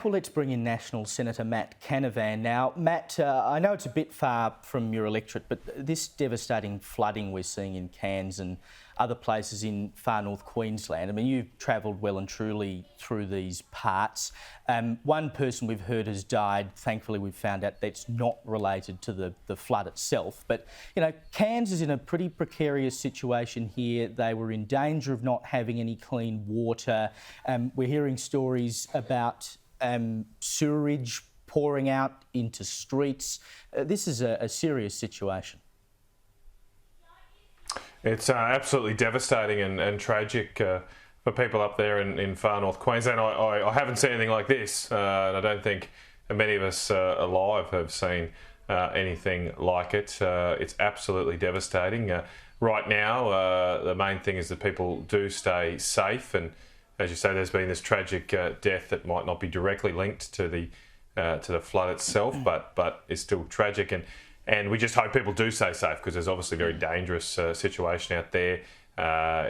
Well, let's bring in National Senator Matt Canavan now. Matt, I know it's a bit far from your electorate, but this devastating flooding we're seeing in Cairns and other places in far north Queensland, I mean, you've travelled well and truly through these parts. One person we've heard has died. Thankfully, we've found out that's not related to the flood itself. But, you know, Cairns is in a pretty precarious situation here. They were in danger of not having any clean water. We're hearing stories about sewerage pouring out into streets. This is a serious situation. It's absolutely devastating and tragic for people up there in far north Queensland. I haven't seen anything like this, and I don't think many of us alive have seen anything like it. It's absolutely devastating. Right now, the main thing is that people do stay safe, and as you say, there's been this tragic death that might not be directly linked to the flood itself, but is still tragic. And we just hope people do stay safe, because there's obviously a very dangerous situation out there.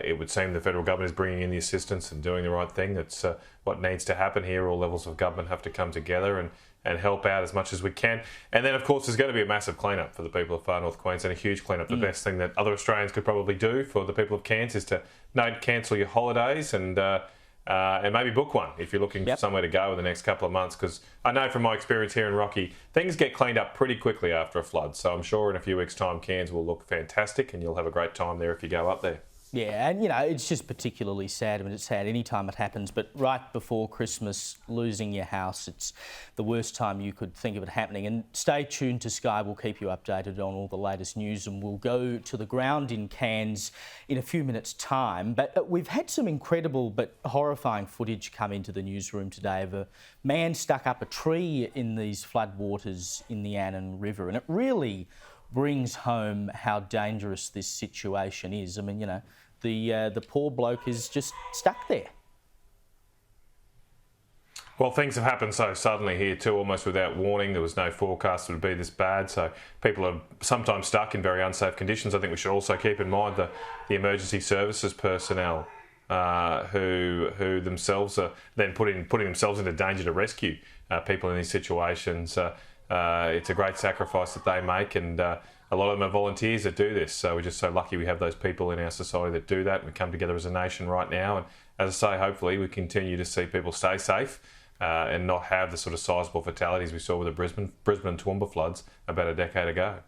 It would seem the federal government is bringing in the assistance and doing the right thing. That's what needs to happen here. All levels of government have to come together and help out as much as we can. And then, of course, there's going to be a massive clean-up for the people of far north Queensland, a huge clean-up. The best thing that other Australians could probably do for the people of Cairns is to cancel your holidays and maybe book one if you're looking for somewhere to go in the next couple of months, because I know from my experience here in Rocky, things get cleaned up pretty quickly after a flood. So I'm sure in a few weeks' time, Cairns will look fantastic and you'll have a great time there if you go up there. Yeah, and, you know, it's just particularly sad. I mean, it's sad any time it happens, but right before Christmas, losing your house, it's the worst time you could think of it happening. And stay tuned to Sky. We'll keep you updated on all the latest news, and we'll go to the ground in Cairns in a few minutes' time. But we've had some incredible but horrifying footage come into the newsroom today of a man stuck up a tree in these floodwaters in the Annan River, and it really brings home how dangerous this situation is. I mean, you know, the poor bloke is just stuck there. Well, things have happened so suddenly here too, almost without warning. There was no forecast it would be this bad, so people are sometimes stuck in very unsafe conditions. I think we should also keep in mind the emergency services personnel who themselves are then putting themselves into danger to rescue people in these situations. It's a great sacrifice that they make, and a lot of them are volunteers that do this. So we're just so lucky we have those people in our society that do that, and we come together as a nation right now. And as I say, hopefully we continue to see people stay safe and not have the sort of sizable fatalities we saw with the Brisbane and Toowoomba floods about a decade ago.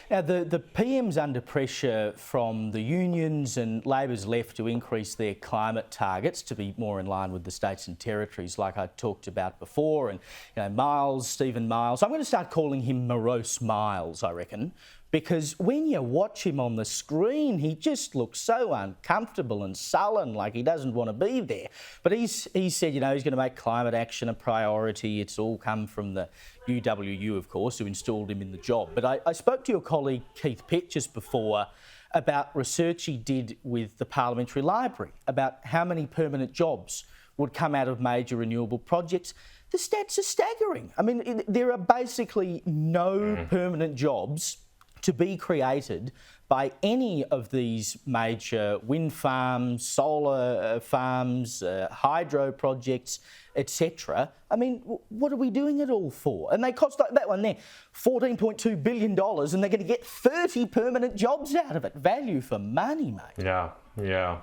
Now, the PM's under pressure from the unions, and Labor's left to increase their climate targets to be more in line with the states and territories, like I talked about before. And, you know, Stephen Miles, I'm going to start calling him Morose Miles, I reckon, because when you watch him on the screen, he just looks so uncomfortable and sullen, like he doesn't want to be there. But he said, you know, he's going to make climate action a priority. It's all come from the UWU, of course, who installed him in the job. But I spoke to your colleague Keith Pitt just before about research he did with the Parliamentary Library about how many permanent jobs would come out of major renewable projects. The stats are staggering. I mean, there are basically no permanent jobs to be created by any of these major wind farms, solar farms, hydro projects, etc. I mean, what are we doing it all for? And they cost, like that one there, $14.2 billion, and they're going to get 30 permanent jobs out of it. Value for money, mate. Yeah.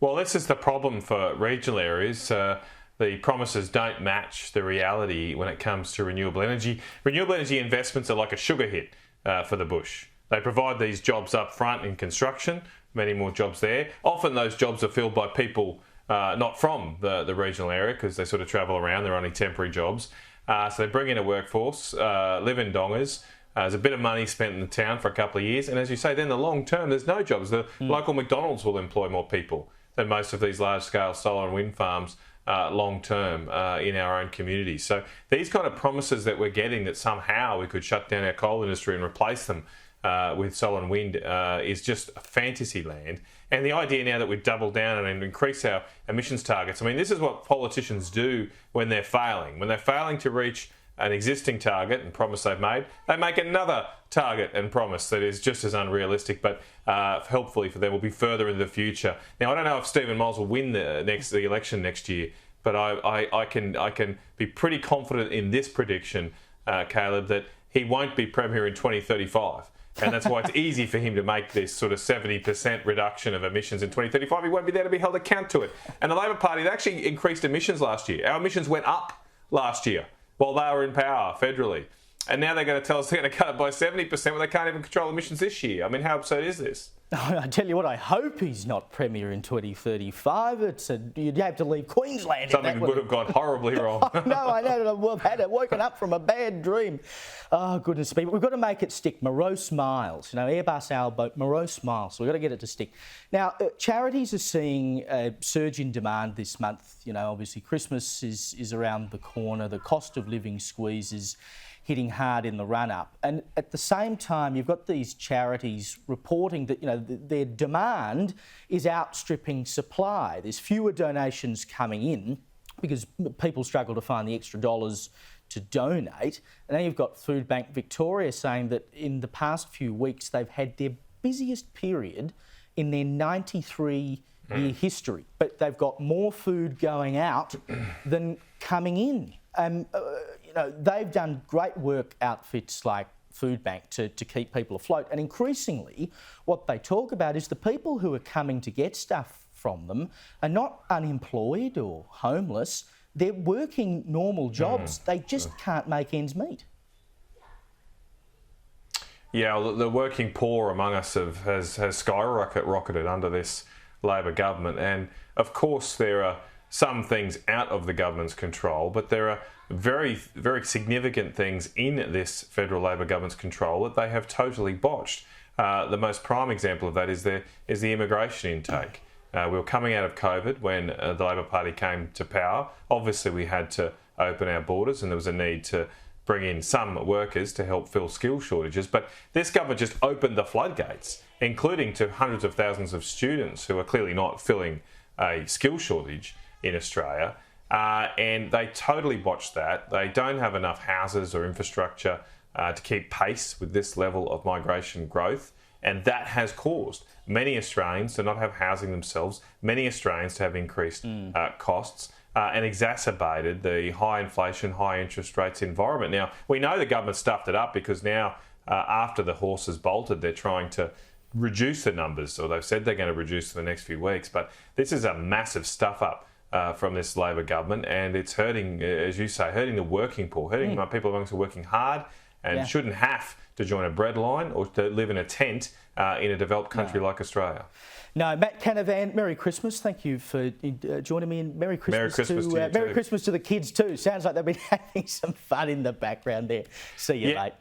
Well, this is the problem for regional areas. The promises don't match the reality when it comes to renewable energy. Renewable energy investments are like a sugar hit for the bush. They provide these jobs up front in construction, many more jobs there. Often those jobs are filled by people not from the regional area, because they sort of travel around, they're only temporary jobs. So they bring in a workforce, live in dongers, there's a bit of money spent in the town for a couple of years, and as you say, then the long term, there's no jobs. The local McDonald's will employ more people than most of these large-scale solar and wind farms long term in our own communities. So these kind of promises that we're getting, that somehow we could shut down our coal industry and replace them with solar and wind, is just a fantasy land. And the idea now that we've doubled down and increase our emissions targets, I mean, this is what politicians do when they're failing. When they're failing to reach an existing target and promise they've made, they make another target and promise that is just as unrealistic, but hopefully for them will be further into the future. Now, I don't know if Stephen Miles will win the election next year, but I can be pretty confident in this prediction, Caleb, that he won't be Premier in 2035. And that's why it's easy for him to make this sort of 70% reduction of emissions in 2035. He won't be there to be held account to it. And the Labor Party, they actually increased emissions last year. Our emissions went up last year while they were in power federally. And now they're going to tell us they're going to cut it by 70% when they can't even control emissions this year. I mean, how absurd is this? I tell you what, I hope he's not Premier in 2035. You'd have to leave Queensland. Something would have gone horribly wrong. No, I know. I've woken up from a bad dream. Oh, goodness me. But we've got to make it stick. morose miles. Airbus, our boat, morose miles. So we've got to get it to stick. Now, charities are seeing a surge in demand this month. Obviously Christmas is around the corner. The cost of living squeeze is hitting hard in the run-up. And at the same time, you've got these charities reporting that, their demand is outstripping supply. There's fewer donations coming in because people struggle to find the extra dollars to donate. And then you've got Food Bank Victoria saying that in the past few weeks, they've had their busiest period in their 93-year history. But they've got more food going out than coming in. They've done great work, outfits like Food Bank, to keep people afloat. And increasingly, what they talk about is the people who are coming to get stuff from them are not unemployed or homeless. They're working normal jobs. They just can't make ends meet. Yeah, well, the working poor among us has skyrocketed under this Labor government. And of course, there are some things out of the government's control, but there are very, very significant things in this federal Labor government's control that they have totally botched. The most prime example of that is the immigration intake. We were coming out of COVID when the Labor Party came to power. Obviously, we had to open our borders and there was a need to bring in some workers to help fill skill shortages. But this government just opened the floodgates, including to hundreds of thousands of students who are clearly not filling a skill shortage in Australia. And they totally botched that. They don't have enough houses or infrastructure to keep pace with this level of migration growth. And that has caused many Australians to not have housing themselves, many Australians to have increased costs, and exacerbated the high inflation, high interest rates environment. Now, we know the government stuffed it up because now, after the horses bolted, they're trying to reduce the numbers, or they've said they're going to reduce for the next few weeks. But this is a massive stuff up from this Labor government, and it's hurting, as you say, hurting the working poor, hurting people amongst who are working hard and shouldn't have to join a bread line or to live in a tent in a developed country like Australia. No, Matt Canavan, Merry Christmas. Thank you for joining me, and Merry Christmas to the kids too. Sounds like they've been having some fun in the background there. See you, mate.